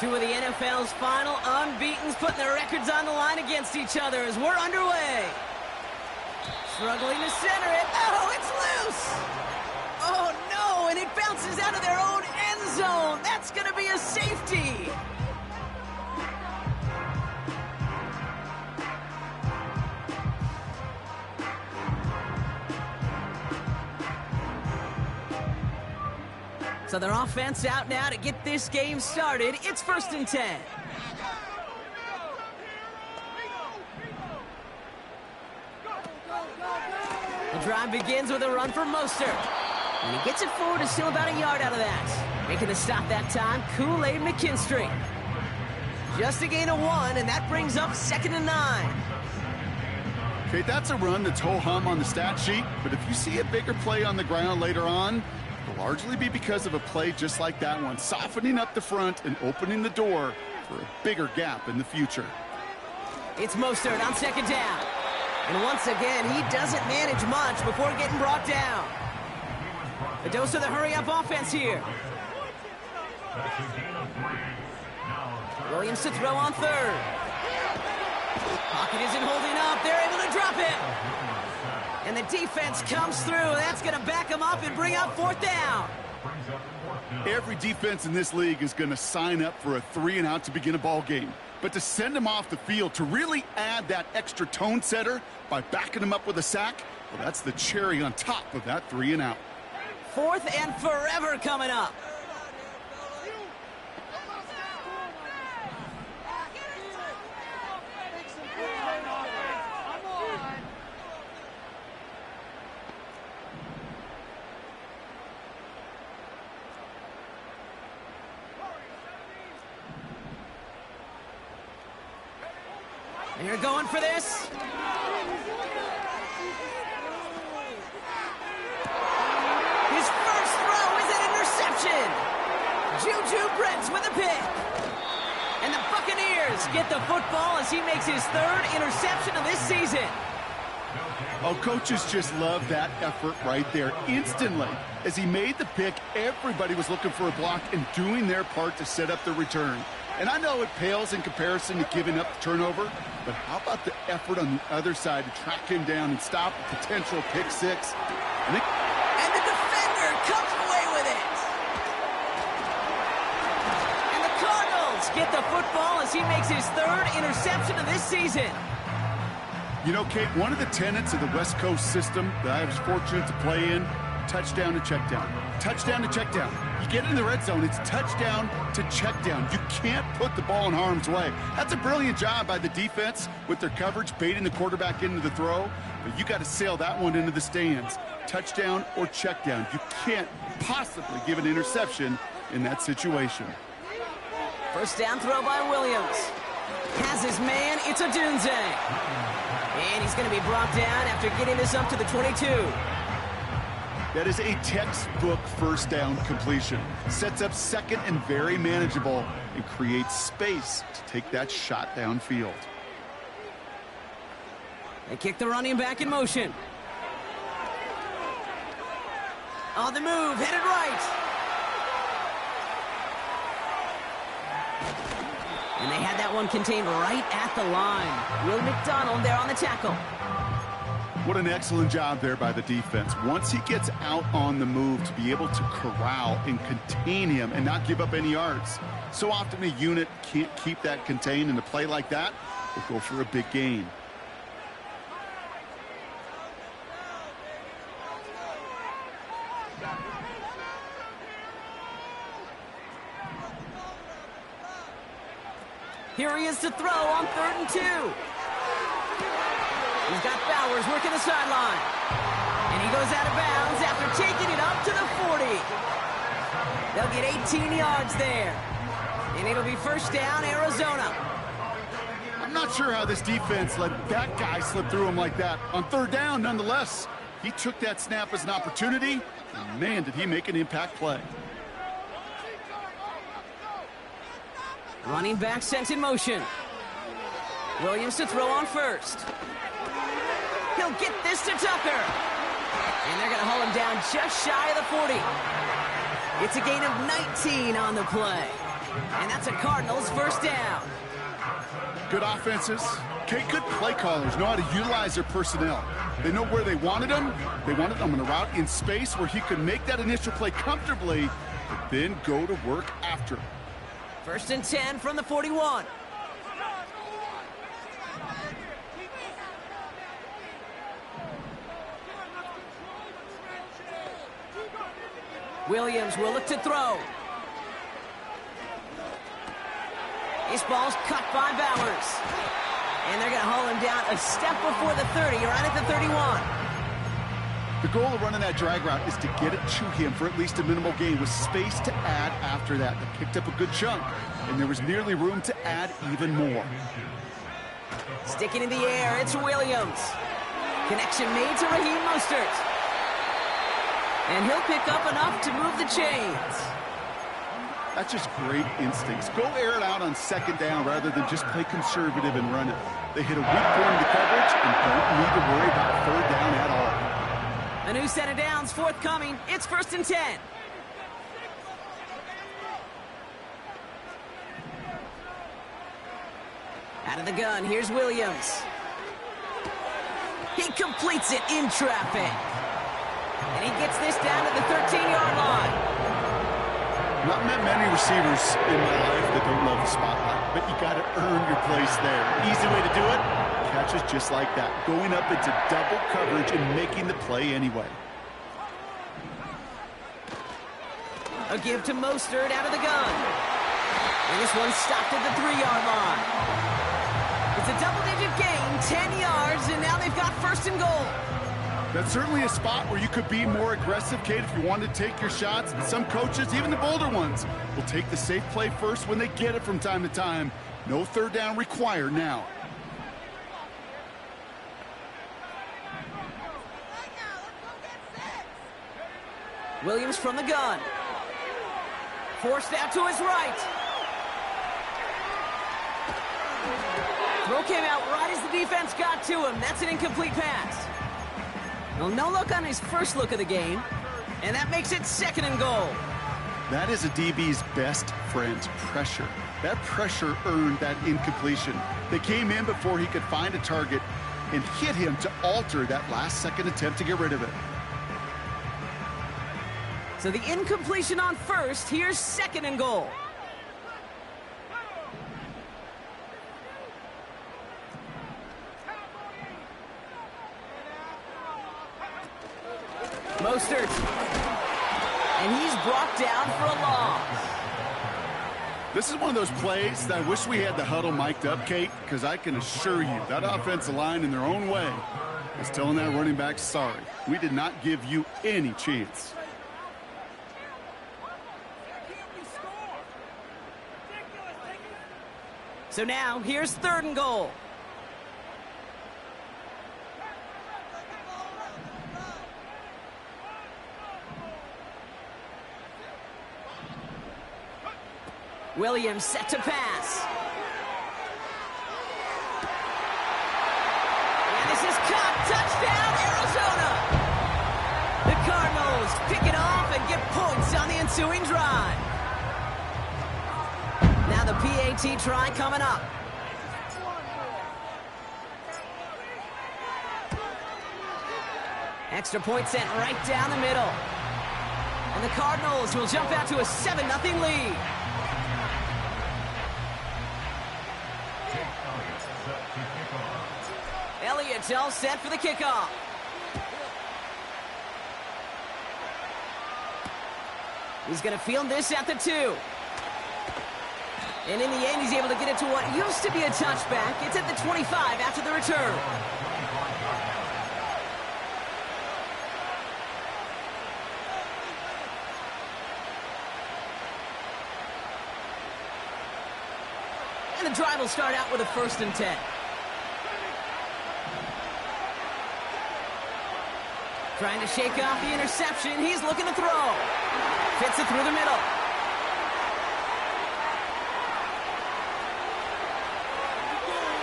Two of the NFL's final unbeatens putting their records on the line against each other as we're underway. Struggling to center it. Oh, it's loose! Oh, no, and it bounces out of their own end zone. That's going to be a safety. So their offense out now to get this game started. It's 1st and 10. The drive begins with a run for Mostert. And he gets it forward to still about a yard out of that. Making the stop that time, Kool-Aid McKinstry. Just a gain of 1, and that brings up 2nd and 9. Okay, that's a run that's ho-hum on the stat sheet, but if you see a bigger play on the ground later on, it'll largely be because of a play just like that one, softening up the front and opening the door for a bigger gap in the future. It's Mostert on 2nd down. And once again, he doesn't manage much before getting brought down. A dose of the hurry-up offense here. Williams to throw on 3rd. Pocket isn't holding up. They're able to drop it. And the defense comes through. That's going to back them up and bring up 4th down. Every defense in this league is going to sign up for a 3-and-out to begin a ball game. But to send them off the field, to really add that extra tone setter by backing them up with a sack, well, that's the cherry on top of that 3-and-out. 4th and forever coming up. And you're going for this. His first throw is an interception. Juju Brents with a pick. And the Buccaneers get the football as he makes his 3rd interception of this season. Oh, coaches just love that effort right there. Instantly, as he made the pick, everybody was looking for a block and doing their part to set up the return. And I know it pales in comparison to giving up the turnover, but how about the effort on the other side to track him down and stop a potential pick 6? And the defender comes away with it. And the Cardinals get the football as he makes his 3rd interception of this season. You know, Kate, one of the tenets of the West Coast system that I was fortunate to play in, touchdown to check down. Touchdown to check down. You get in the red zone, it's touchdown to check down. You can't put the ball in harm's way. That's a brilliant job by the defense with their coverage, baiting the quarterback into the throw. But you got to sail that one into the stands. Touchdown or check down. You can't possibly give an interception in that situation. 1st down throw by Williams. Has his man, it's a Dunze. And he's going to be brought down after getting this up to the 22. That is a textbook 1st down completion. Sets up 2nd and very manageable and creates space to take that shot downfield. They kick the running back in motion. On the move, headed right. And they had that one contained right at the line. Will McDonald there on the tackle. What an excellent job there by the defense. Once he gets out on the move, to be able to corral and contain him and not give up any yards. So often a unit can't keep that contained, and a play like that will go for a big gain. Here he is to throw on 3rd and 2. He's got Bowers working the sideline. And he goes out of bounds after taking it up to the 40. They'll get 18 yards there. And it'll be 1st down, Arizona. I'm not sure how this defense let that guy slip through him like that. On 3rd down, nonetheless, he took that snap as an opportunity. And man, did he make an impact play. Running back sent in motion. Williams to throw on 1st. He'll get this to Tucker. And they're going to hold him down just shy of the 40. It's a gain of 19 on the play. And that's a Cardinals first down. Good offenses. Okay, good play callers know how to utilize their personnel. They know where they wanted them. They wanted them on a route in space where he could make that initial play comfortably, but then go to work after. First and 10 from the 41. Williams will look to throw. This ball's cut by Bowers. And they're going to haul him down a step before the 30, right at the 31. The goal of running that drag route is to get it to him for at least a minimal gain with space to add after that. They picked up a good chunk, and there was nearly room to add even more. Sticking in the air, it's Williams. Connection made to Raheem Mostert. And he'll pick up enough to move the chains. That's just great instincts. Go air it out on second down rather than just play conservative and run it. They hit a weak point in the coverage and don't need to worry about third down at all. A new set of downs forthcoming. It's first and 10. Out of the gun, here's Williams. He completes it in traffic. And he gets this down to the 13-yard line. Not met many receivers in my life that don't love the spotlight, but you got to earn your place there. Easy way to do it, catches just like that, going up into double coverage and making the play anyway. A give to Mostert out of the gun. And this one's stopped at the 3-yard line. It's a double-digit gain, 10 yards, and now they've got first and goal. That's certainly a spot where you could be more aggressive, Kate, if you want to take your shots. Some coaches, even the bolder ones, will take the safe play first when they get it from time to time. No third down required now. Williams from the gun. Forced out to his right. Throw came out right as the defense got to him. That's an incomplete pass. Well, no look on his first look of the game, and that makes it second and goal. That is a DB's best friend, pressure. That pressure earned that incompletion. They came in before he could find a target and hit him to alter that last-second attempt to get rid of it. So the incompletion on first, here's second and goal. Mostert. And he's brought down for a loss. This is one of those plays that I wish we had the huddle mic'd up, Kate, because I can assure you that offensive line in their own way is telling that running back, sorry, we did not give you any chance. So now, here's third and goal. Williams set to pass. And this is caught. Touchdown, Arizona. The Cardinals pick it off and get points on the ensuing drive. Now the PAT try coming up. Extra point sent right down the middle. And the Cardinals will jump out to a 7-0 lead. Elliott's all set for the kickoff. He's going to field this at the 2. And in the end, he's able to get it to what used to be a touchback. It's at the 25 after the return. And the drive will start out with a first and 10. Trying to shake off the interception. He's looking to throw. Fits it through the middle.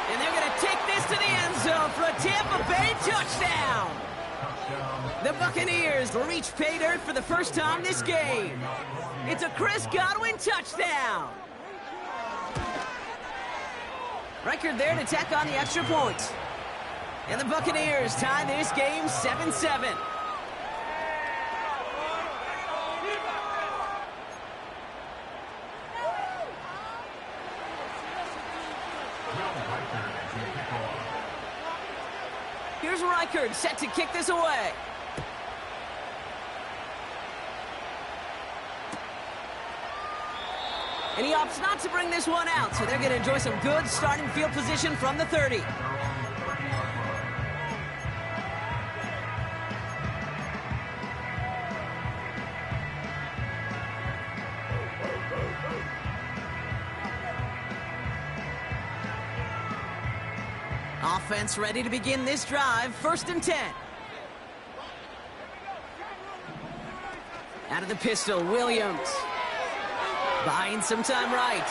And they're going to take this to the end zone for a Tampa Bay touchdown. The Buccaneers reach pay dirt for the first time this game. It's a Chris Godwin touchdown. Record there to tack on the extra point. And the Buccaneers tie this game 7-7. Here's Reichard set to kick this away. And he opts not to bring this one out, so they're going to enjoy some good starting field position from the 30. Offense ready to begin this drive. 1st and 10. Out of the pistol, Williams. Buying some time right.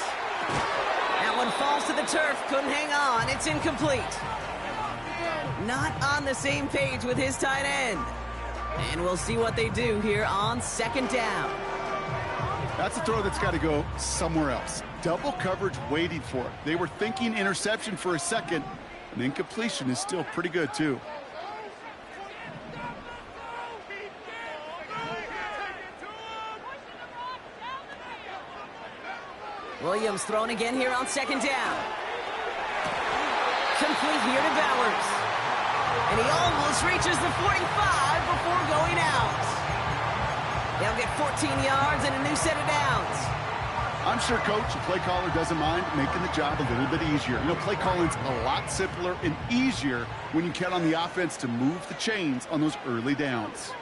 That one falls to the turf. Couldn't hang on. It's incomplete. Not on the same page with his tight end. And we'll see what they do here on 2nd down. That's a throw that's got to go somewhere else. Double coverage waiting for it. They were thinking interception for a second. And incompletion is still pretty good, too. Williams thrown again here on 2nd down. Complete here to Bowers. And he almost reaches the 45 before going out. They'll get 14 yards and a new set of downs. I'm sure Coach, the play caller, doesn't mind making the job a little bit easier. You know, play calling's a lot simpler and easier when you count on the offense to move the chains on those early downs.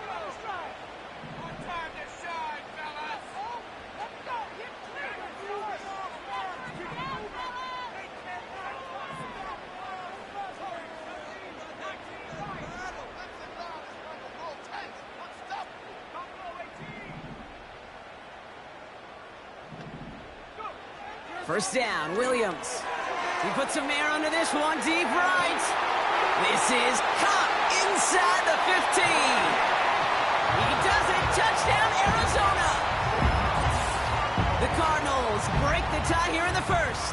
First down, Williams. He puts some air under this one, deep right. This is caught inside the 15. He does it, touchdown, Arizona. The Cardinals break the tie here in the 1st.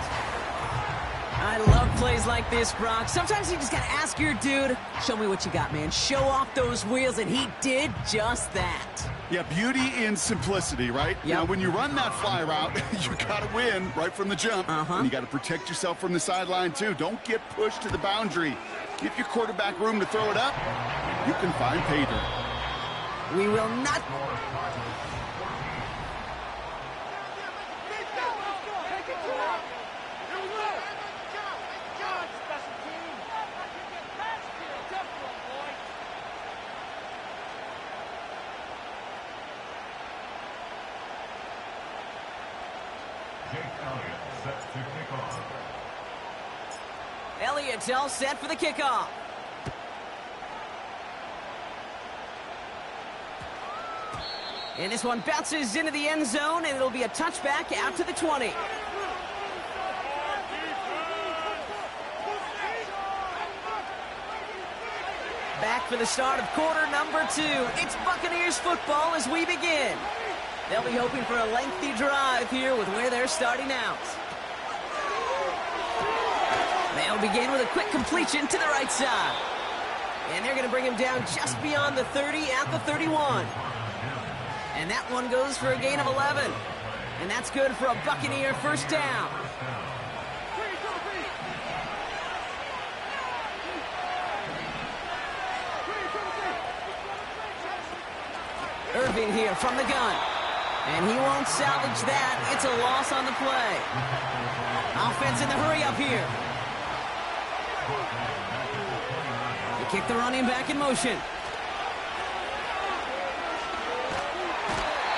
I love plays like this, Brock. Sometimes you just got to ask your dude, show me what you got, man. Show off those wheels, and he did just that. Yeah, beauty in simplicity, right? Yep. Now, when you run that fly route, you got to win right from the jump. And you got to protect yourself from the sideline, too. Don't get pushed to the boundary. Give your quarterback room to throw it up. You can find pay dirt. We will not... Elliott's all set for the kickoff. And this one bounces into the end zone, and it'll be a touchback out to the 20. Back for the start of quarter number 2. It's Buccaneers football as we begin. They'll be hoping for a lengthy drive here with where they're starting out. They'll begin with a quick completion to the right side. And they're going to bring him down just beyond the 30 at the 31. And that one goes for a gain of 11. And that's good for a Buccaneer first down. Irving here from the gun. And he won't salvage that. It's a loss on the play. Offense in the hurry up here. They kick the running back in motion.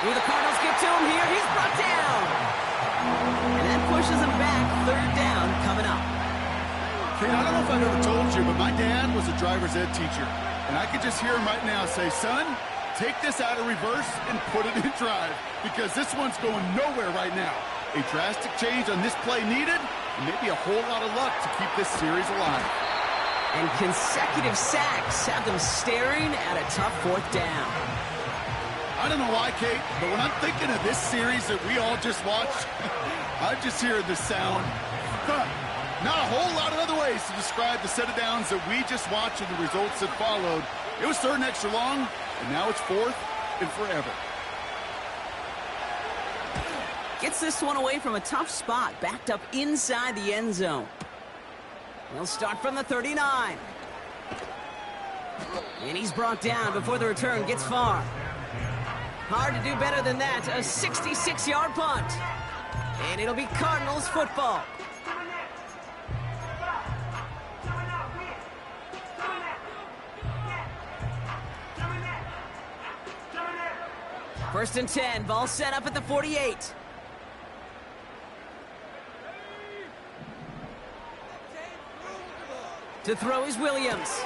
Will the Cardinals get to him here? He's brought down. And that pushes him back. 3rd down coming up. Kate, I don't know if I've ever told you, but my dad was a driver's ed teacher. And I could just hear him right now say, son, take this out of reverse and put it in drive, because this one's going nowhere right now. A drastic change on this play needed, and maybe a whole lot of luck to keep this series alive. And consecutive sacks have them staring at a tough 4th down. I don't know why, Kate, but when I'm thinking of this series that we all just watched, I just hear the sound. Not a whole lot of other ways to describe the set of downs that we just watched and the results that followed. It was third and extra long, and now it's fourth and forever. Gets this one away from a tough spot, backed up inside the end zone. He'll start from the 39. And he's brought down before the return gets far. Hard to do better than that, a 66-yard punt. And it'll be Cardinals football. First and 10, ball set up at the 48. To throw is Williams.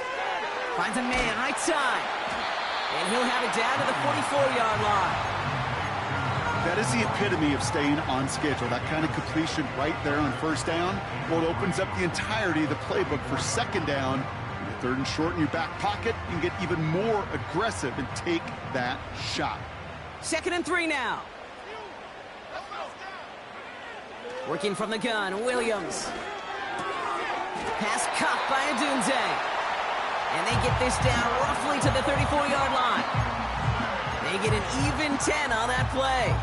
Finds a man, right side. And he'll have it down to the 44-yard line. That is the epitome of staying on schedule. That kind of completion right there on first down. Well, it opens up the entirety of the playbook for second down. With third and short in your back pocket, you can get even more aggressive and take that shot. Second and 3 now. Working from the gun, Williams. Pass caught by Adunze. And they get this down roughly to the 34-yard line. They get an even 10 on that play.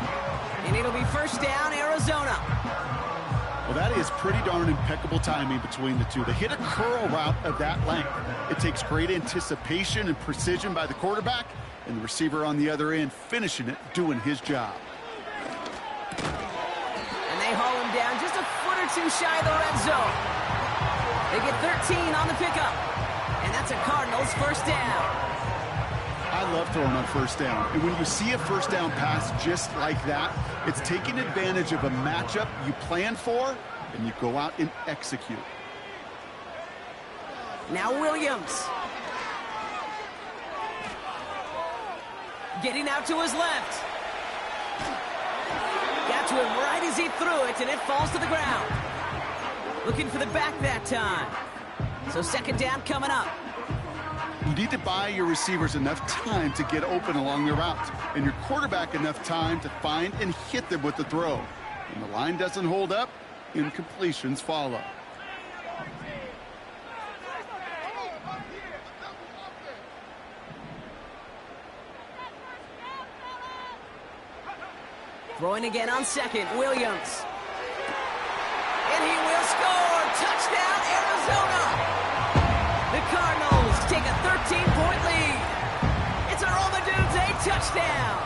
And it'll be first down, Arizona. Well, that is pretty darn impeccable timing between the two. They hit a curl route of that length. It takes great anticipation and precision by the quarterback, and the receiver on the other end finishing it, doing his job. And they haul him down just a foot or two shy of the red zone. They get 13 on the pickup. And that's a Cardinals first down. I love throwing on first down. And when you see a first down pass just like that, it's taking advantage of a matchup you plan for, and you go out and execute. Now Williams. Getting out to his left. Got to him right as he threw it, and it falls to the ground. Looking for the back that time. So second down coming up. You need to buy your receivers enough time to get open along their routes, and your quarterback enough time to find and hit them with the throw. When the line doesn't hold up, incompletions follow. Throwing again on second, Williams. And he will score! Touchdown, Arizona! The Cardinals take a 13-point lead. It's a Roma Dunze touchdown.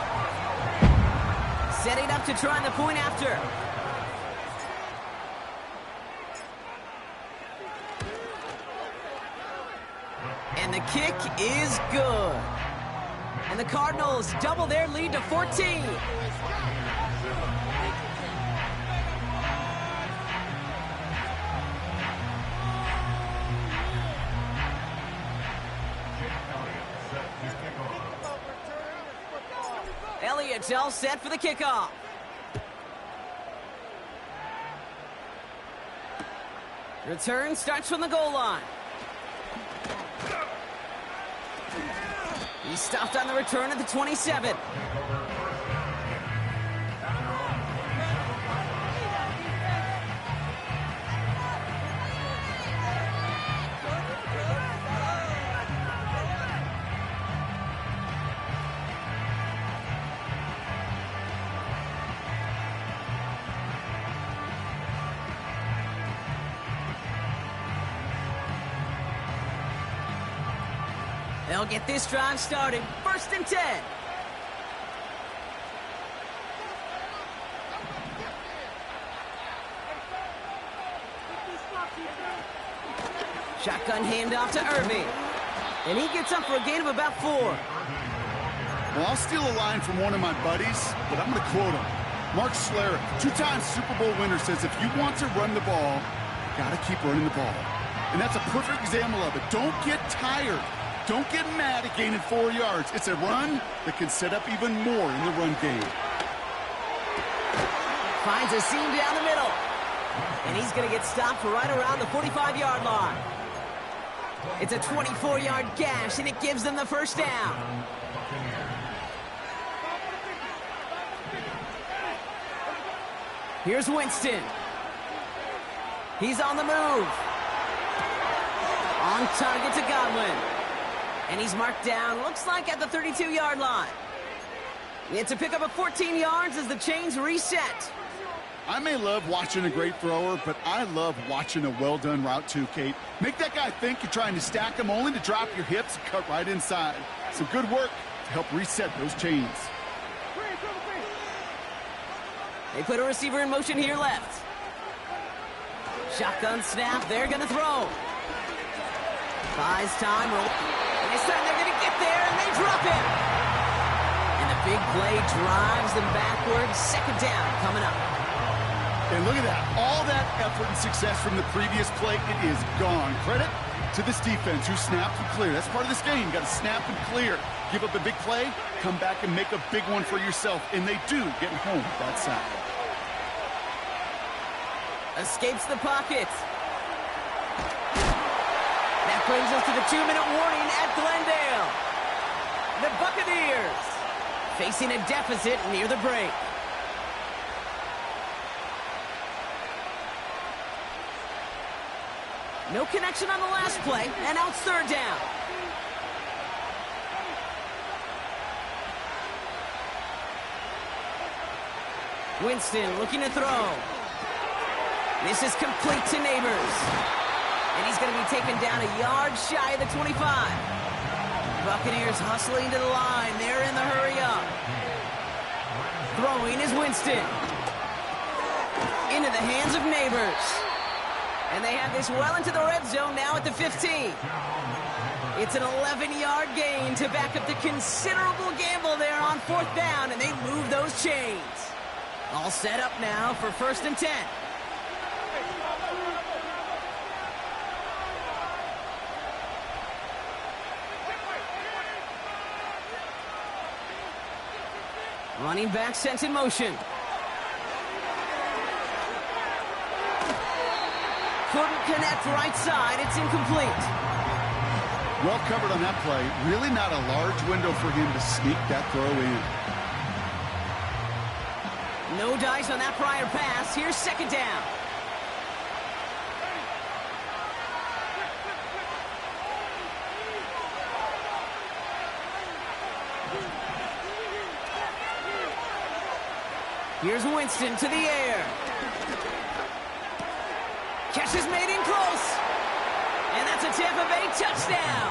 Setting up to try the point after. And the kick is good. And the Cardinals double their lead to 14. Elliott's all set for the kickoff. Return starts from the goal line. He's stopped on the return at the 27. They'll get this drive started. First and 10. Shotgun handoff to Irving. And he gets up for a gain of about 4. Well, I'll steal a line from one of my buddies, but I'm going to quote him. Mark Schlereth, two-time Super Bowl winner, says if you want to run the ball, you got to keep running the ball. And that's a perfect example of it. Don't get tired. Don't get mad at gaining 4 yards. It's a run that can set up even more in the run game. Finds a seam down the middle. And he's going to get stopped right around the 45-yard line. It's a 24-yard gash, and it gives them the first down. Here's Winston. He's on the move. On target to Godwin. And he's marked down, looks like at the 32-yard line. It's a pickup of 14 yards as the chains reset. I may love watching a great thrower, but I love watching a well-done route too, Kate. Make that guy think you're trying to stack him only to drop your hips and cut right inside. Some good work to help reset those chains. They put a receiver in motion here left. Shotgun snap, they're going to throw. Buys time. And this time they're going to get there, and they drop him. And the big play drives them backwards. Second down coming up. And look at that. All that effort and success from the previous play, it is gone. Credit to this defense who snapped and cleared. That's part of this game. You got to snap and clear. Give up a big play, come back and make a big one for yourself. And they do get home with that sack. Escapes the pocket. That brings us to the 2-minute warning at Glendale. The Buccaneers facing a deficit near the break. No connection on the last play, and now it's third down. Winston looking to throw. This is complete to Neighbors. And he's going to be taken down a yard shy of the 25. Buccaneers hustling to the line. They're in the hurry up. Throwing is Winston. Into the hands of Neighbors. And they have this well into the red zone now at the 15. It's an 11-yard gain to back up the considerable gamble there on fourth down, and they move those chains. All set up now for 1st and 10. Running back sent in motion. Couldn't connect right side. It's incomplete. Well covered on that play. Really not a large window for him to sneak that throw in. No dice on that prior pass. Here's second down. Here's Winston to the air. Catch is made in close. And that's a Tampa Bay touchdown.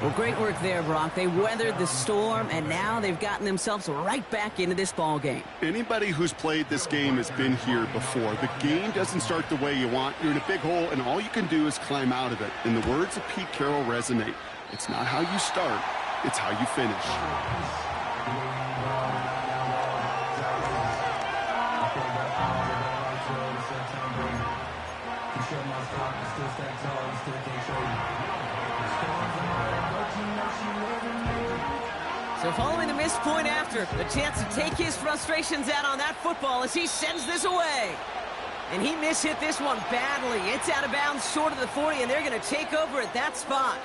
Well, great work there, Brock. They weathered the storm, and now they've gotten themselves right back into this ball game. Anybody who's played this game has been here before. The game doesn't start the way you want. You're in a big hole, and all you can do is climb out of it. And the words of Pete Carroll resonate. It's not how you start, it's how you finish. So following the missed point after, the chance to take his frustrations out on that football as he sends this away. And he mishit this one badly. It's out of bounds short of the 40, and they're going to take over at that spot.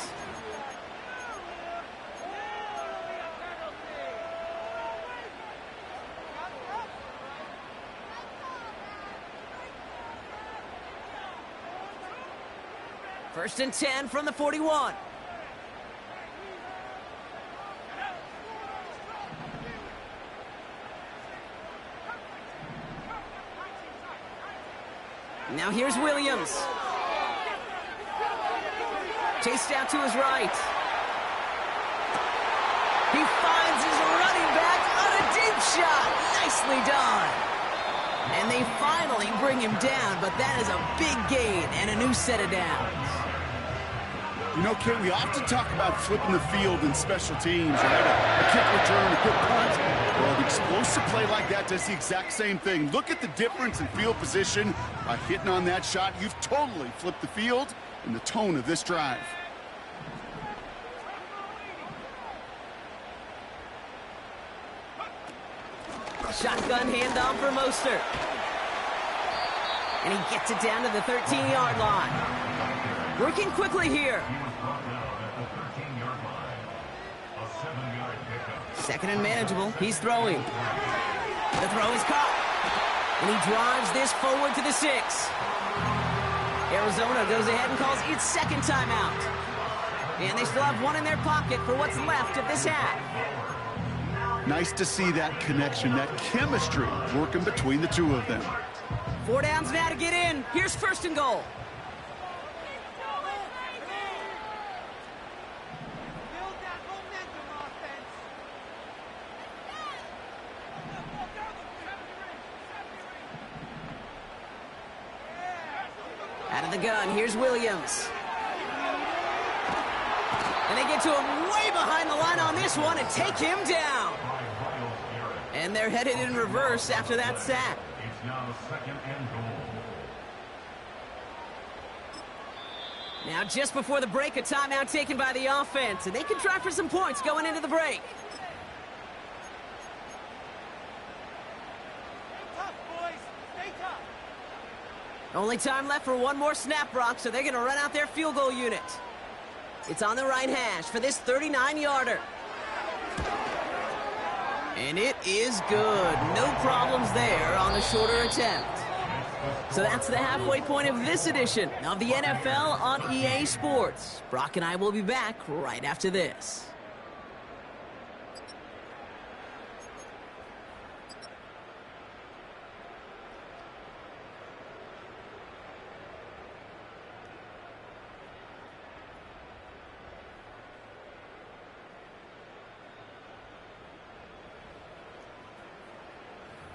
First and 10 from the 41. Now here's Williams. Chased out to his right. He finds his running back on a deep shot. Nicely done. And they finally bring him down, but that is a big gain and a new set of downs. You know, Kate, we often talk about flipping the field in special teams, right? A kick return, a good punt. Well, an explosive play like that does the exact same thing. Look at the difference in field position. By hitting on that shot, you've totally flipped the field and the tone of this drive. Shotgun handoff for Mostert. And he gets it down to the 13-yard line. Working quickly here. Second and manageable. He's throwing. The throw is caught. And he drives this forward to the 6. Arizona goes ahead and calls its second timeout. And they still have one in their pocket for what's left of this half. Nice to see that connection, that chemistry working between the two of them. 4 downs now to get in. Here's 1st and goal. Out of the gun, here's Williams. And they get to him way behind the line on this one and take him down. And they're headed in reverse after that sack. It's now 2nd and goal. Now just before the break, a timeout taken by the offense. And they can try for some points going into the break. Only time left for one more snap, Brock, so they're going to run out their field goal unit. It's on the right hash for this 39-yarder. And it is good. No problems there on the shorter attempt. So that's the halfway point of this edition of the NFL on EA Sports. Brock and I will be back right after this.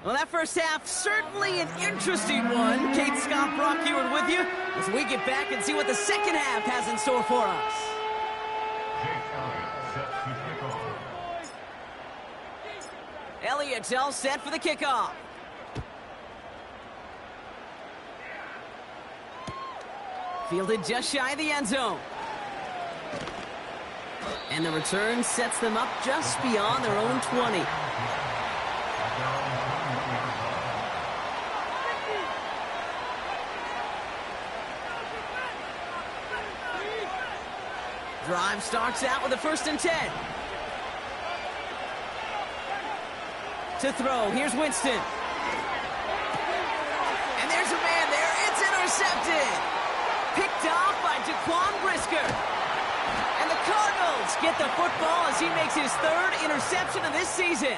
Well, that first half, certainly an interesting one. Kate, Scott, Brock Ewart with you as we get back and see what the second half has in store for us. Elliott's all set for the kickoff. Fielded just shy of the end zone. And the return sets them up just beyond their own 20. Drive starts out with a 1st and 10. To throw, here's Winston. And there's a man there, it's intercepted. Picked off by Jaquan Brisker. And the Cardinals get the football as he makes his 3rd interception of this season.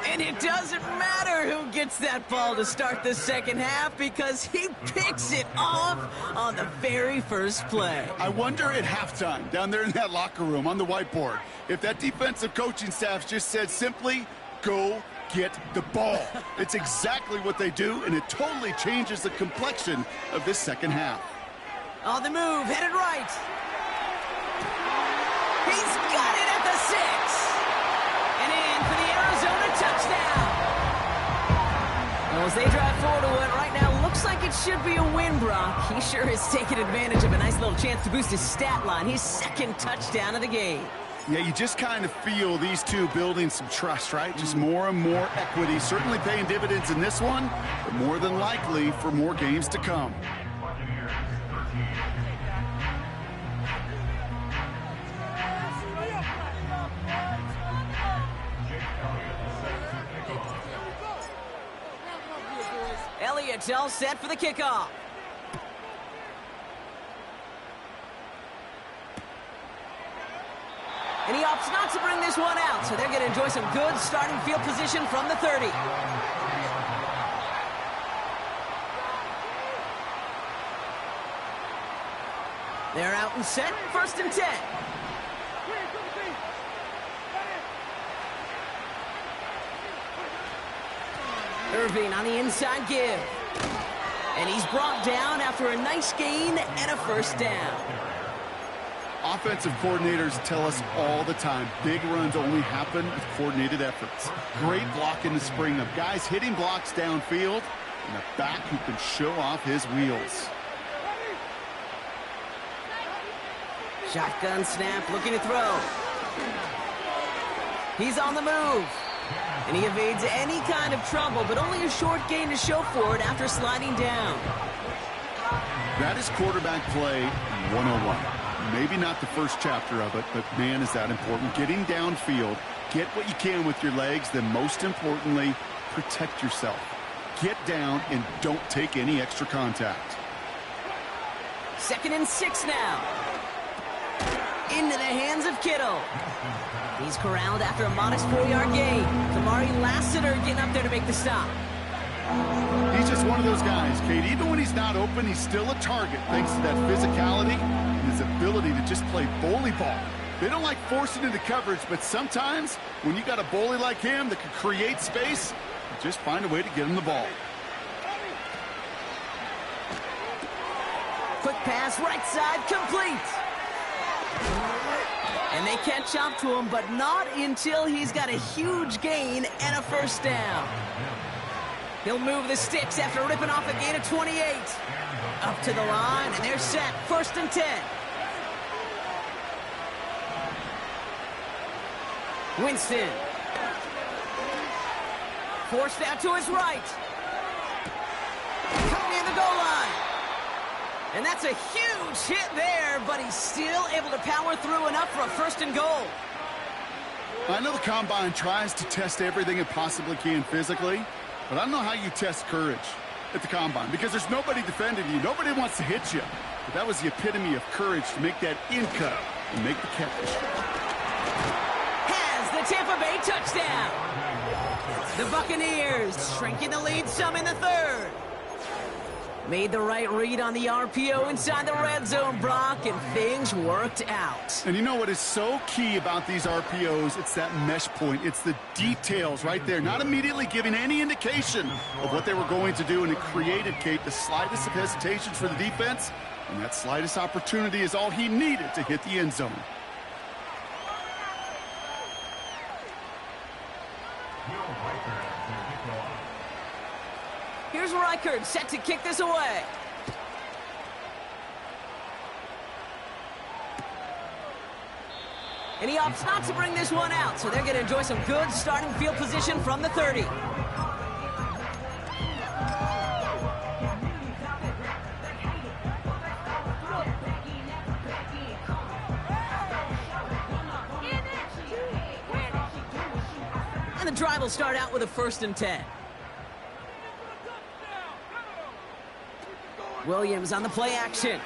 And it doesn't matter who gets that ball to start the second half because he picks it off on the very first play. I wonder at halftime, down there in that locker room on the whiteboard, if that defensive coaching staff just said simply, go get the ball. It's exactly what they do, and it totally changes the complexion of this second half. On the move, headed right. He's got it at the 6. And in for the Arizona touchdown. Well, as they drive forward to what right now looks like it should be a win, Brock. He sure has taken advantage of a nice little chance to boost his stat line. His 2nd touchdown of the game. Yeah, you just kind of feel these two building some trust, right? Just more and more equity. Certainly paying dividends in this one, but more than likely for more games to come. Elliott's all set for the kickoff. And he opts not to bring this one out, so they're going to enjoy some good starting field position from the 30. They're out and set, 1st and 10. Irving on the inside give. And he's brought down after a nice gain and a 1st down. Offensive coordinators tell us all the time, big runs only happen with coordinated efforts. Great block in the spring of guys hitting blocks downfield and a back who can show off his wheels. Shotgun snap, looking to throw. He's on the move. And he evades any kind of trouble, but only a short gain to show for it after sliding down. That is quarterback play 101. Maybe not the first chapter of it, but man, is that important. Getting downfield, get what you can with your legs, then most importantly, protect yourself. get down and don't take any extra contact. 2nd and 6 now. Into the hands of Kittle. He's corralled after a modest 4-yard gain. Kamari Lassiter getting up there to make the stop. He's just one of those guys, Kate. Even when he's not open, he's still a target thanks to that physicality and his ability to just play bully ball. They don't like forcing into coverage, but sometimes when you got a bully like him that can create space, just find a way to get him the ball. Quick pass, right side, complete. And they catch up to him, but not until he's got a huge gain and a first down. He'll move the sticks after ripping off a gain of 28. Up to the line, and they're set. 1st and 10. Winston. Forced out to his right. Coming near the goal line. And that's a huge hit there, but he's still able to power through enough for a 1st and goal. I know the Combine tries to test everything it possibly can physically, but I don't know how you test courage at the Combine because there's nobody defending you. Nobody wants to hit you. But that was the epitome of courage to make that in cut and make the catch. Has the Tampa Bay touchdown. The Buccaneers shrinking the lead some in the 3rd. Made the right read on the RPO inside the red zone, Brock, and things worked out. And you know what is so key about these RPOs? It's that mesh point. It's the details right there. Not immediately giving any indication of what they were going to do, and it created, Kate, the slightest of hesitations for the defense, and that slightest opportunity is all he needed to hit the end zone. Here's Reichard, set to kick this away. And he opts not to bring this one out, so they're going to enjoy some good starting field position from the 30. And the drive will start out with a 1st and 10. Williams on the play action.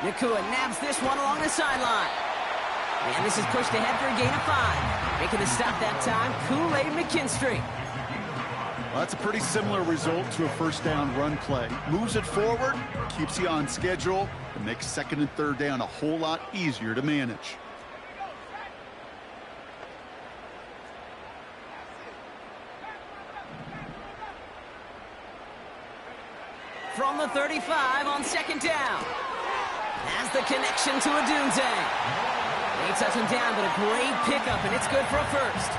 Nakua nabs this one along the sideline. And this is pushed ahead for a gain of 5. Making the stop that time, Kool-Aid McKinstry. Well, that's a pretty similar result to a 1st down run play. Moves it forward, keeps you on schedule, and makes 2nd and 3rd down a whole lot easier to manage. From the 35 on 2nd down. Has the connection to Adunze. They touch him down, but a great pickup, and it's good for a 1st.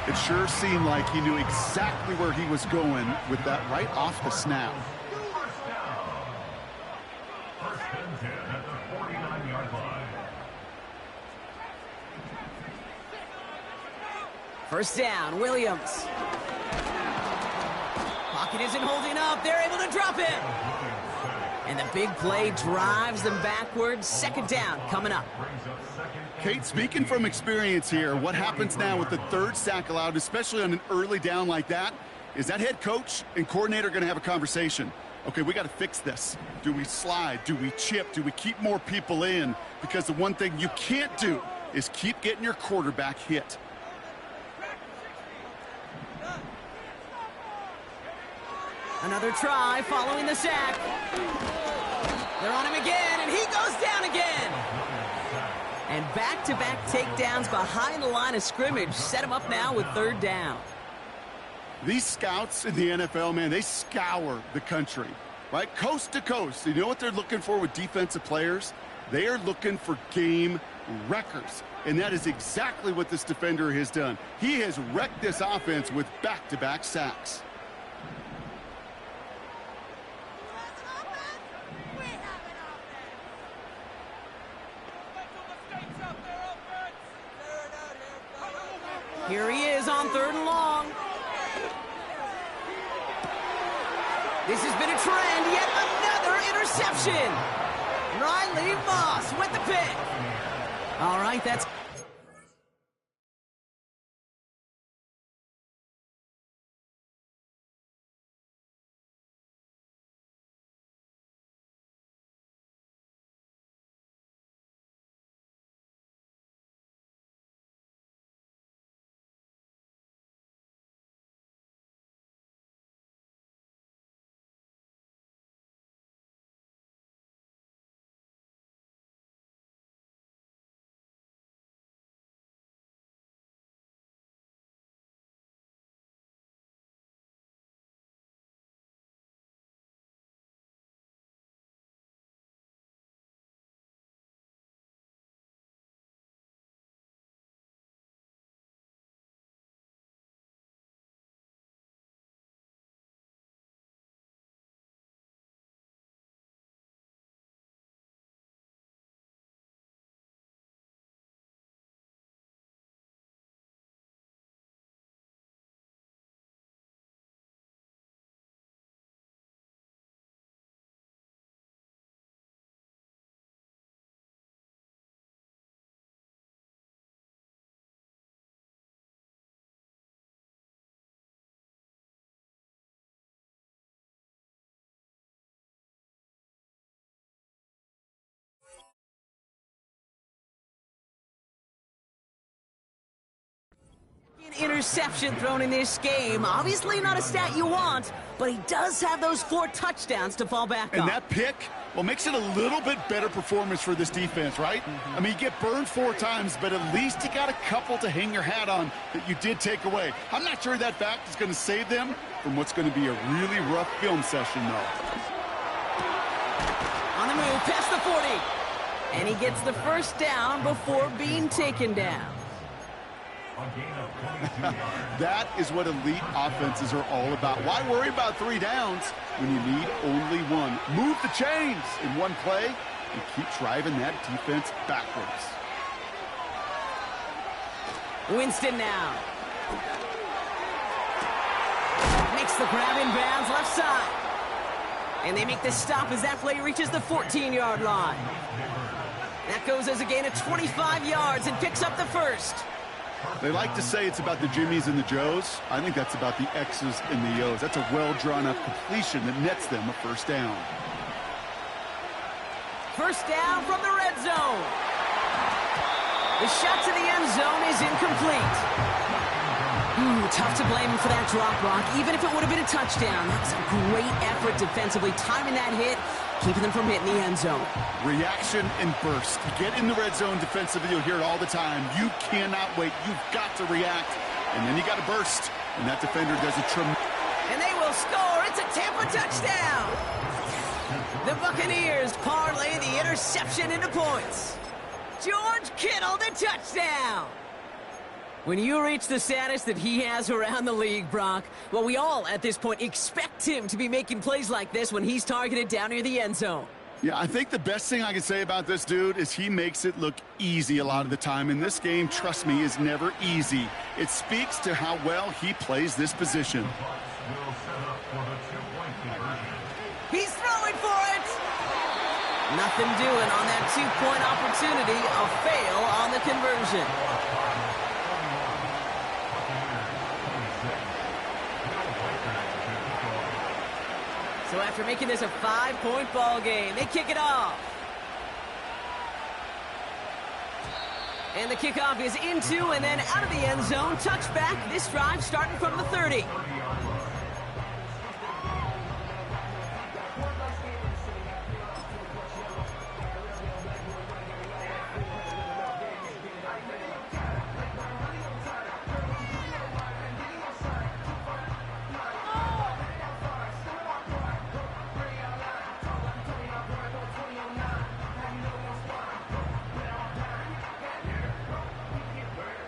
It sure seemed like he knew exactly where he was going with that right off the snap. 1st and 10 at the 49-yard line. 1st down, Williams. Pocket isn't holding up. They're able to drop him. And the big play drives them backwards. 2nd down coming up. Kate, speaking from experience here, what happens now with the 3rd sack allowed, especially on an early down like that, is that head coach and coordinator going to have a conversation. Okay, we got to fix this. Do we slide? Do we chip? Do we keep more people in? Because the one thing you can't do is keep getting your quarterback hit. Another try following the sack. They're on him again, and he goes down again. And back-to-back takedowns behind the line of scrimmage set him up now with 3rd down. These scouts in the NFL, man, they scour the country, right? Coast to coast. You know what they're looking for with defensive players? They are looking for game wreckers. And that is exactly what this defender has done. He has wrecked this offense with back-to-back sacks. Here he is on 3rd and long. This has been a trend. Yet another interception. Riley Moss with the pick. All right, that's Interception thrown in this game. Obviously not a stat you want, but he does have those 4 touchdowns to fall back on. And that pick, well, makes it a little bit better performance for this defense, right? I mean, you get burned 4 times, but at least you got a couple to hang your hat on that you did take away. I'm not sure that fact is going to save them from what's going to be a really rough film session, though. On the move, past the 40. And he gets the first down before being taken down. That is what elite offenses are all about. Why worry about 3 downs when you need only 1? Move the chains in one play and keep driving that defense backwards. Winston now. Makes the grab in bounds left side. And they make the stop as that play reaches the 14-yard line. That goes as a gain of 25 yards and picks up the first. They like to say it's about the Jimmies and the Joes. I think that's about the X's and the O's. That's a well-drawn-up completion that nets them a first down. First down from the red zone. The shot to the end zone is incomplete. Tough to blame him for that drop, Brock, even if it would have been a touchdown. That was a great effort defensively, timing that hit, keeping them from hitting the end zone. Reaction and burst. You get in the red zone defensively, you'll hear it all the time. You cannot wait. You've got to react. And then you got to burst. And that defender does a tremendous... And they will score. It's a Tampa touchdown. The Buccaneers parlay the interception into points. George Kittle, the touchdown. When you reach the status that he has around the league, Brock, well, we all, at this point, expect him to be making plays like this when he's targeted down near the end zone. Yeah, I think the best thing I can say about this dude is he makes it look easy a lot of the time. And this game, trust me, is never easy. It speaks to how well he plays this position. He's throwing for it! Nothing doing on that 2-point opportunity. A fail on the conversion. So after making this a 5-point ball game, they kick it off. And the kickoff is into and then out of the end zone. Touchback. This drive starting from the 30.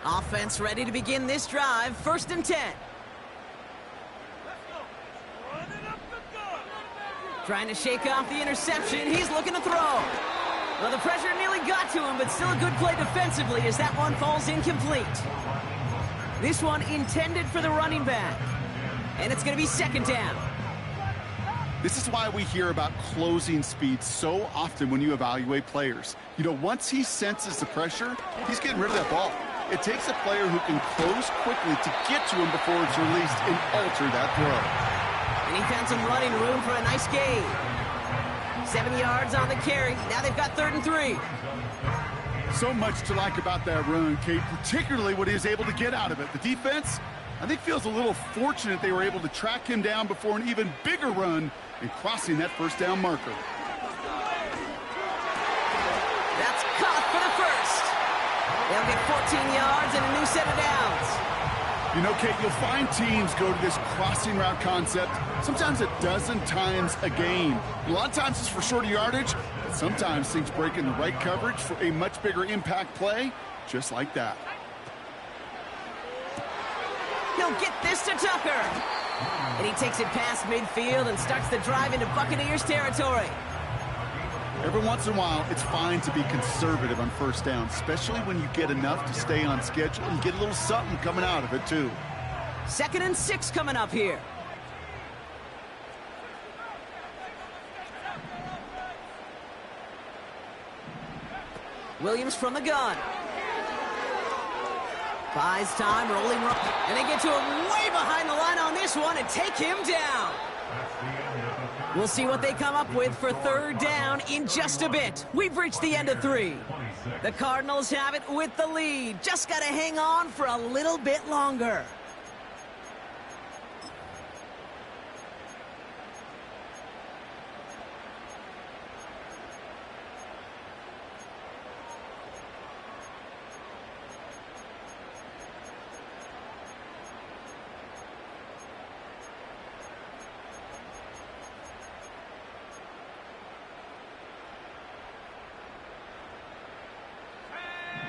Offense ready to begin this drive. 1st and 10. Trying to shake off the interception. He's looking to throw. Well, the pressure nearly got to him, but still a good play defensively as that one falls incomplete. This one intended for the running back. And it's going to be 2nd down. This is why we hear about closing speed so often when you evaluate players. You know, once he senses the pressure, he's getting rid of that ball. It takes a player who can close quickly to get to him before it's released and alter that throw. And he found some running room for a nice gain. 7 yards on the carry. Now they've got 3rd and 3. So much to like about that run, Kate, particularly what he was able to get out of it. The defense, I think, feels a little fortunate they were able to track him down before an even bigger run and crossing that 1st down marker. That's caught for the first. They'll get 14 yards and a new set of downs. You know, Kate, you'll find teams go to this crossing route concept sometimes a dozen times a game. A lot of times it's for shorter yardage, but sometimes things break in the right coverage for a much bigger impact play, just like that. He'll get this to Tucker. And he takes it past midfield and starts the drive into Buccaneers territory. Every once in a while, it's fine to be conservative on 1st down, especially when you get enough to stay on schedule and get a little something coming out of it, too. 2nd and 6 coming up here. Williams from the gun. Buys time, rolling. And they get to him way behind the line on this one and take him down. We'll see what they come up with for 3rd down in just a bit. We've reached the end of 3. The Cardinals have it with the lead. Just got to hang on for a little bit longer.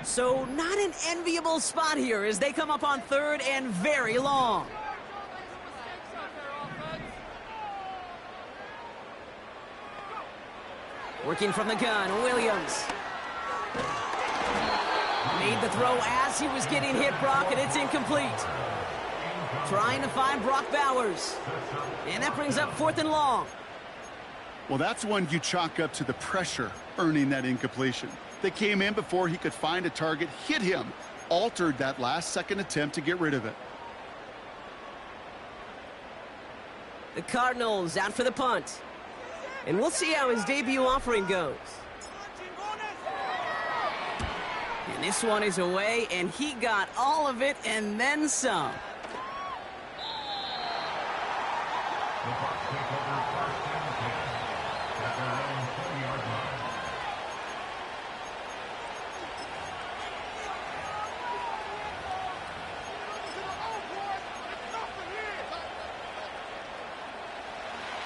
So not an enviable spot here as they come up on third and very long. Working from the gun, Williams. Made the throw as he was getting hit, Brock, and it's incomplete. Trying to find Brock Bowers. And that brings up 4th and long. Well, that's one you chalk up to the pressure earning that incompletion. They came in before he could find a target, hit him, altered that last-second attempt to get rid of it. The Cardinals out for the punt. And we'll see how his debut offering goes. And this one is away, and he got all of it and then some.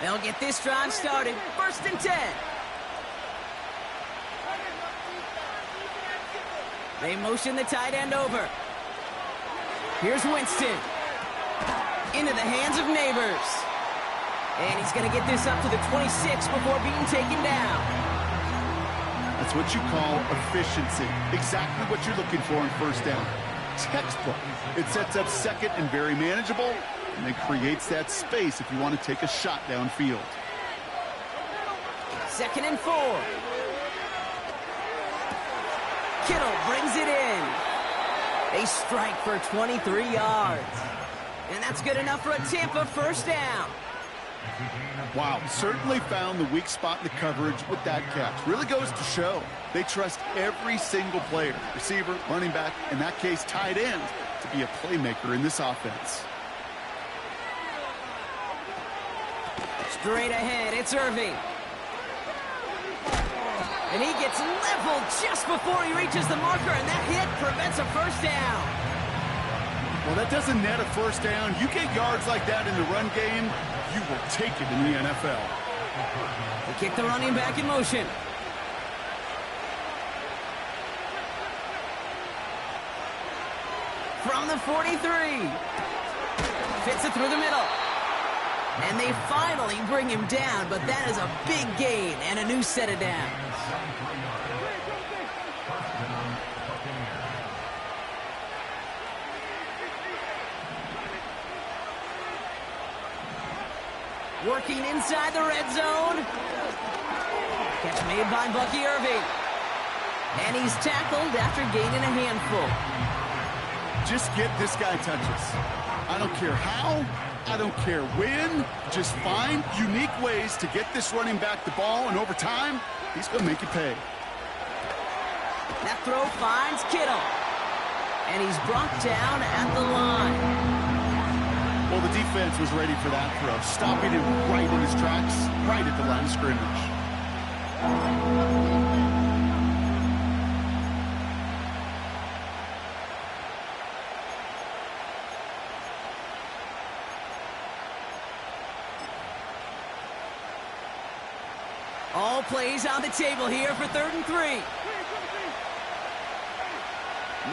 They'll get this drive started. 1st and 10. They motion the tight end over. Here's Winston. Into the hands of Neighbors. And he's going to get this up to the 26 before being taken down. That's what you call efficiency. Exactly what you're looking for in 1st down. Textbook. It sets up 2nd and very manageable, and it creates that space if you want to take a shot downfield. 2nd and 4. Kittle brings it in. They strike for 23 yards. And that's good enough for a Tampa 1st down. Wow, certainly found the weak spot in the coverage with that catch. Really goes to show they trust every single player, receiver, running back, in that case tight end, to be a playmaker in this offense. Straight ahead, it's Irving. And he gets leveled just before he reaches the marker, and that hit prevents a 1st down. Well, that doesn't net a 1st down. You get yards like that in the run game, you will take it in the NFL. They kick the running back in motion. From the 43. Fits it through the middle. And they finally bring him down, but that is a big gain and a new set of downs. Working inside the red zone. Catch made by Bucky Irving. And he's tackled after gaining a handful. Just get this guy touches. I don't care how, I don't care when. Just find unique ways to get this running back the ball, and over time, he's going to make you pay. That throw finds Kittle. And he's brought down at the line. Well, the defense was ready for that throw, stopping him right in his tracks, right at the line of scrimmage. All plays on the table here for 3rd and 3.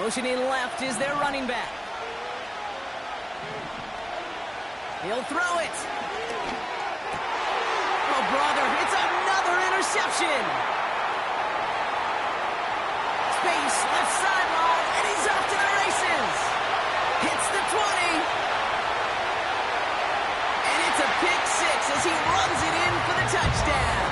Motioning left is their running back. He'll throw it. Oh, brother, it's another interception. Space, left sideline, and he's off to the races. Hits the 20. And it's a pick 6 as he runs it in for the touchdown.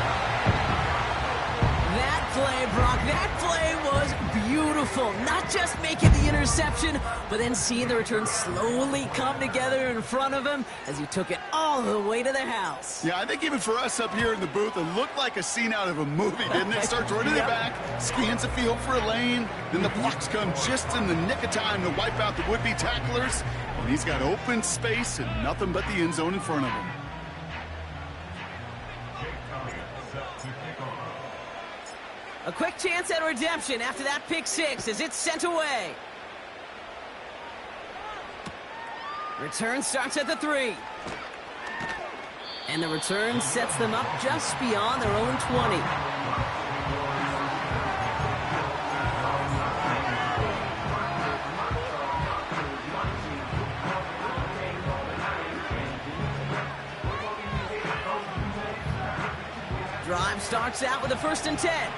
That play, Brock, that play was beautiful. beautiful. Not just making the interception, but then seeing the return slowly come together in front of him as he took it all the way to the house. Yeah, I think even for us up here in the booth, it looked like a scene out of a movie, didn't it? Starts running it back, scans the field for a lane, then the blocks come just in the nick of time to wipe out the would-be tacklers, and he's got open space and nothing but the end zone in front of him. A quick chance at redemption after that pick six as it's sent away. Return starts at the 3. And the return sets them up just beyond their own 20. Drive starts out with a 1st and 10.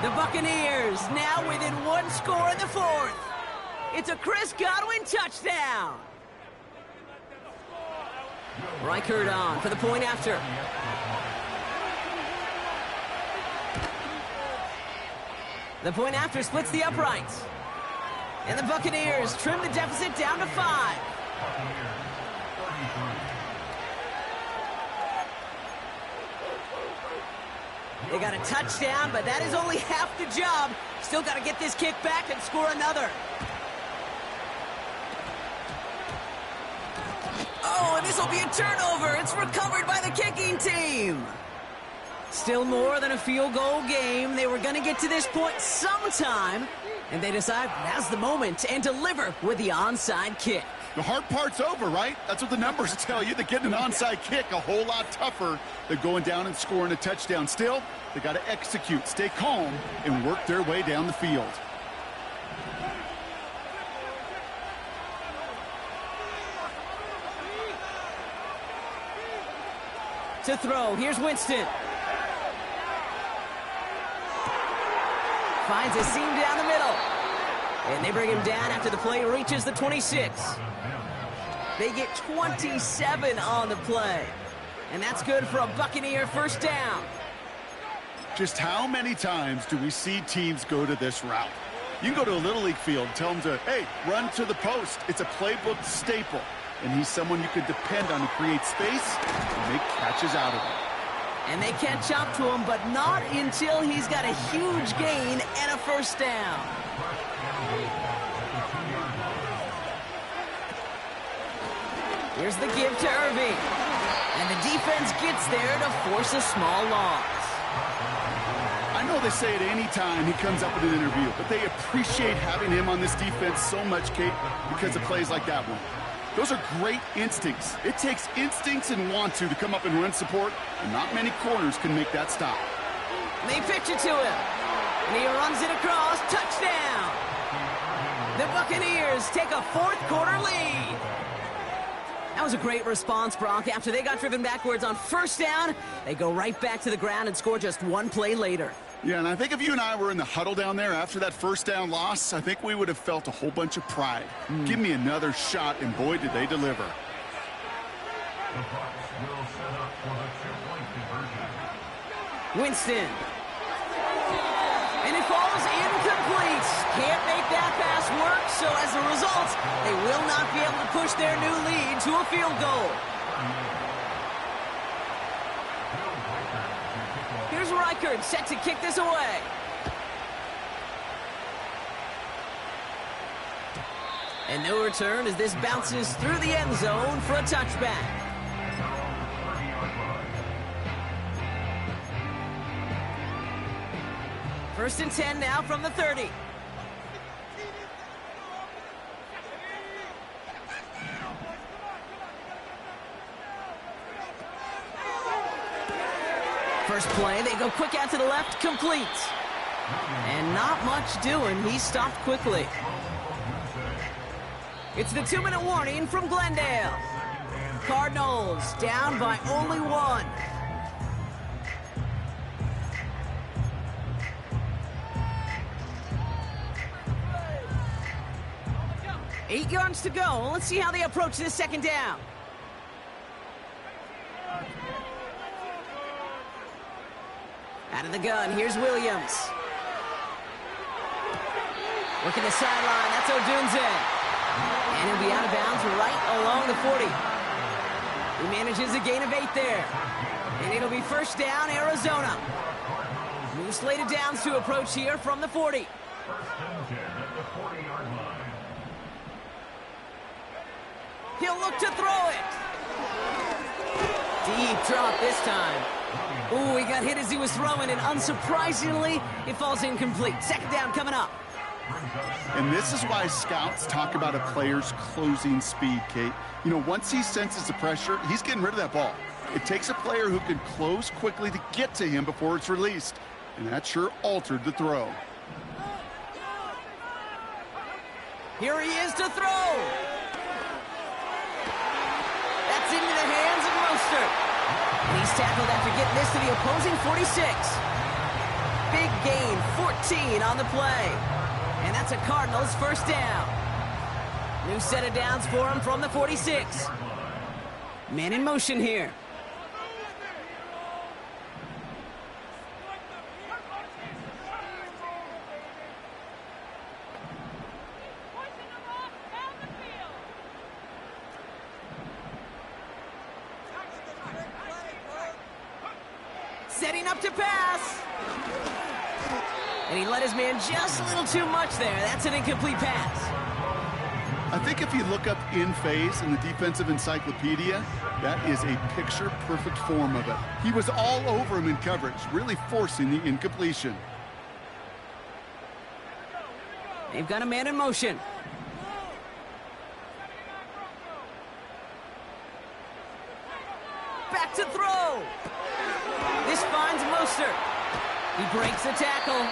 The Buccaneers now within 1 score in the 4th. It's a Chris Godwin touchdown. Reichert on for the point after. The point after splits the uprights. And the Buccaneers trim the deficit down to 5. They got a touchdown, but that is only half the job. Still got to get this kick back and score another. Oh, and this will be a turnover. It's recovered by the kicking team. Still more than a field goal game. They were going to get to this point sometime, and they decide now's the moment and deliver with the onside kick. The hard part's over, right? That's what the numbers tell you. They're getting an onside kick a whole lot tougher than going down and scoring a touchdown. Still, they got to execute, stay calm, and work their way down the field. To throw, here's Winston. Finds a seam down the middle. And they bring him down after the play reaches the 26. They get 27 on the play. And that's good for a Buccaneer 1st down. Just how many times do we see teams go to this route? You can go to a Little League field and tell them to, hey, run to the post. It's a playbook staple. And he's someone you could depend on to create space and make catches out of it. And they catch up to him, but not until he's got a huge gain and a 1st down. Here's the give to Irving. And the defense gets there to force a small loss. I know they say it any time he comes up in an interview, but they appreciate having him on this defense so much, Kate, because of plays like that one. Those are great instincts. It takes instincts and want to come up and run support, and not many corners can make that stop. They pitch it to him, and he runs it across. Touchdown! The Buccaneers take a 4th quarter lead. That was a great response, Brock. After they got driven backwards on 1st down, they go right back to the ground and score just 1 play later. Yeah, and I think if you and I were in the huddle down there after that 1st down loss, I think we would have felt a whole bunch of pride. Give me another shot, and boy, did they deliver. The Bucs will set up for the 2-point conversion. Winston. And it falls incomplete. Can't make that pass work, so as a result, they will not be able to push their new lead to a field goal. Here's Reichert set to kick this away. And no return as this bounces through the end zone for a touchback. First and 10 now from the 30. First play, they go quick out to the left, complete. And not much doing, he stopped quickly. It's the 2-minute warning from Glendale. Cardinals down by only 1. 8 yards to go. Let's see how they approach this second down. Out of the gun, here's Williams. Working the sideline, that's Odunze. And he'll be out of bounds right along the 40. He manages a gain of 8 there. And it'll be first down, Arizona. New slated downs to approach here from the 40. First and 10 at the 40-yard line. He'll look to throw it. Deep drop this time. Ooh, he got hit as he was throwing, and unsurprisingly, it falls incomplete. Second down coming up. And this is why scouts talk about a player's closing speed, Kate. You know, once he senses the pressure, he's getting rid of that ball. It takes a player who can close quickly to get to him before it's released. And that sure altered the throw. Here he is to throw. That's into the hands of Mostert. And he's tackled after getting this to the opposing 46. Big gain, 14 on the play. And that's a Cardinals first down. New set of downs for him from the 46. Man in motion here. Setting up to pass. And he let his man just a little too much there. That's an incomplete pass. I think if you look up in phase in the defensive encyclopedia, that is a picture-perfect form of it. He was all over him in coverage, really forcing the incompletion. They've got a man in motion. Back to throw. This finds Mostert. He breaks the tackle.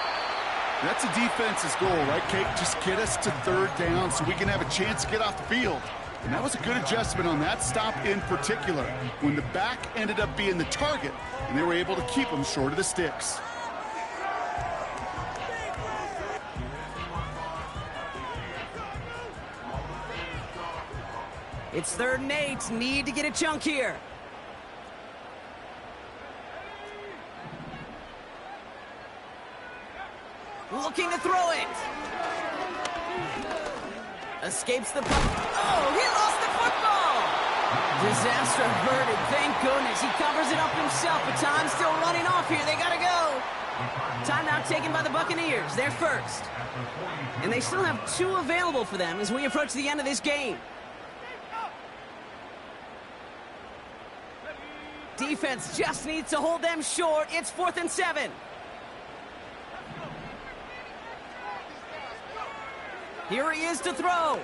That's a defense's goal, right, Kate? Just get us to third down so we can have a chance to get off the field. And that was a good adjustment on that stop in particular, when the back ended up being the target, and they were able to keep him short of the sticks. It's 3rd and 8. Need to get a chunk here. Looking to throw it. Escapes the puck. Oh, he lost the football. Disaster averted, thank goodness. He covers it up himself, but time's still running off here. They gotta go. Timeout taken by the Buccaneers. They're first. And they still have 2 available for them as we approach the end of this game. Defense just needs to hold them short. It's 4th and 7. Here he is to throw.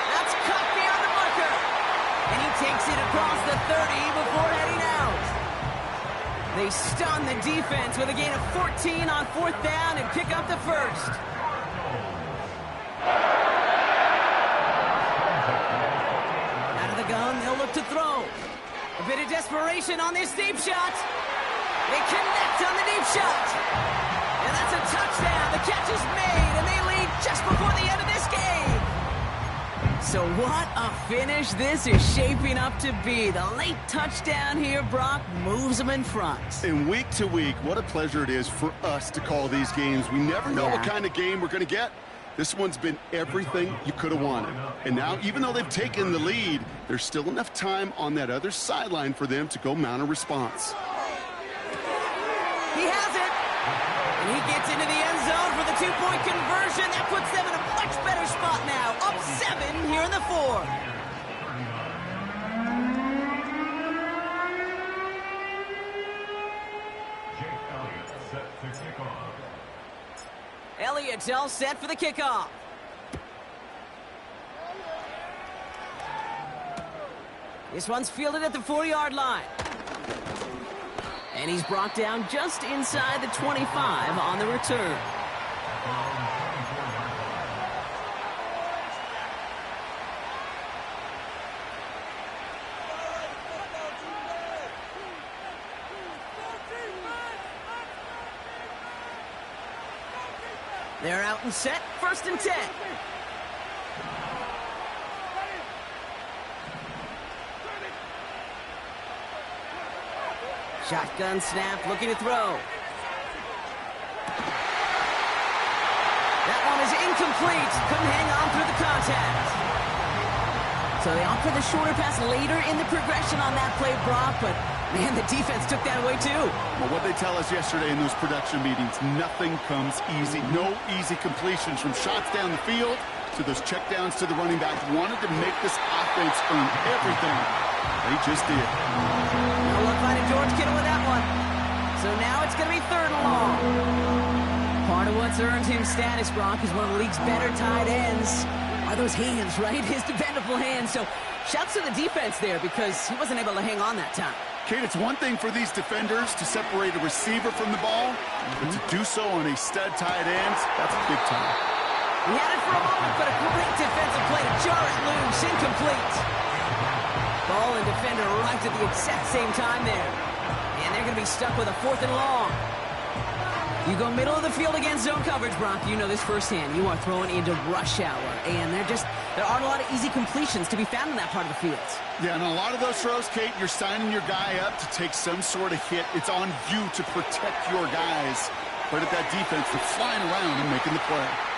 That's cut beyond the marker. And he takes it across the 30 before heading out. They stun the defense with a gain of 14 on 4th down and pick up the first. Out of the gun, they'll look to throw. A bit of desperation on this deep shot. They connect on the deep shot. And that's a touchdown. The catch is made, and they lead just before the end of this game. So what a finish this is shaping up to be. The late touchdown here, Brock, moves them in front. And week to week, what a pleasure it is for us to call these games. We never know what kind of game we're going to get. This one's been everything you could have wanted. And now, even though they've taken the lead, there's still enough time on that other sideline for them to go mount a response. He has it. And he gets into the end zone for the 2-point conversion. That puts them in a much better spot now. Up 7 here in the 4th. Jake Elliott set to kick off. Elliott's all set for the kickoff. This one's fielded at the 4-yard line. And he's brought down just inside the 25 on the return. They're out and set, 1st and 10. Shotgun snap, looking to throw. That one is incomplete. Couldn't hang on through the contact. So they opt for the shorter pass later in the progression on that play, Brock, but man, the defense took that away too. Well, what they tell us yesterday in those production meetings, nothing comes easy. No easy completions from shots down the field to those checkdowns to the running back. Wanted to make this offense earn everything. They just did. No luck finding George Kittle with that one. So now it's going to be 3rd and long. Part of what's earned him status, Brock, is one of the league's better tight ends. Are those hands, right? His dependable hands. So shouts to the defense there because he wasn't able to hang on that time. Kate, it's one thing for these defenders to separate a receiver from the ball, but to do so on a stud tight end, that's big time. He had it for a moment, but a great defensive play to jar it loose. Incomplete. Ball and defender arrived at the exact same time there. And they're going to be stuck with a 4th and long. You go middle of the field against zone coverage, Brock. You know this firsthand. You are throwing into rush hour. And there aren't a lot of easy completions to be found in that part of the field. Yeah, and on a lot of those throws, Kate, you're signing your guy up to take some sort of hit. It's on you to protect your guys. But at that defense, they're flying around and making the play.